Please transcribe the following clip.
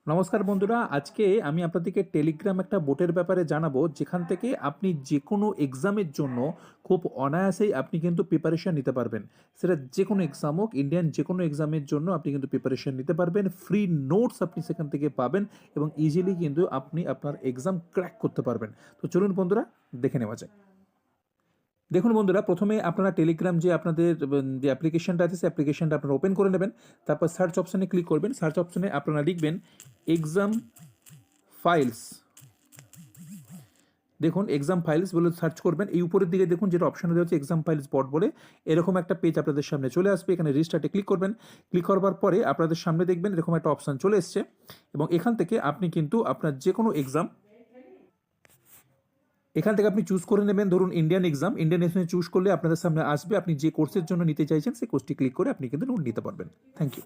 নমস্কার বন্ধুরা, আজকে আমি আপনাদেরকে টেলিগ্রাম একটা বোটের ব্যাপারে জানাবো, যেখান থেকে আপনি যে কোনো এক্সামের জন্য খুব অনায়াসেই আপনি কিন্তু প্রিপারেশন নিতে পারবেন। সেটা যে কোনো এক্সাম হোক, ইন্ডিয়ান যে কোনো এক্সামের জন্য আপনি কিন্তু প্রিপারেশন নিতে পারবেন। ফ্রি নোটস আপনি সেখান থেকে পাবেন এবং ইজিলি কিন্তু আপনি আপনার এক্সাম ক্র্যাক করতে পারবেন। তো চলুন বন্ধুরা, দেখে নেওয়া যাক। দেখুন বন্ধুরা, প্রথমে আপনারা টেলিগ্রাম যে আপনাদের যে অ্যাপ্লিকেশনটা আছে সেই অ্যাপ্লিকেশনটা আপনারা ওপেন করে নেবেন। তারপর সার্চ অপশানে ক্লিক করবেন। সার্চ অপশানে আপনারা লিখবেন এক্সাম ফাইলস। দেখুন এক্সাম ফাইলস বলে সার্চ করবেন। এই উপরের দিকে দেখুন যেটা অপশন দেওয়া হচ্ছে এক্সাম ফাইলস বট বলে, এরকম একটা পেজ আপনাদের সামনে চলে আসবে। এখানে রিস্টার্টে ক্লিক করবেন। ক্লিক করবার পরে আপনাদের সামনে দেখবেন এরকম একটা অপশন চলে এসছে এবং এখান থেকে আপনি কিন্তু আপনার যে কোনো এক্সাম এখান থেকে আপনি চুজ করে নেবেন। ধরুন ইন্ডিয়ান এক্সাম চুজ করলে আপনাদের সামনে আসবে। আপনি যে কোর্সের জন্য নিতে চাইছেন সেই কোর্সটি ক্লিক করে আপনি কিন্তু নোট নিতে পারবেন। Thank you.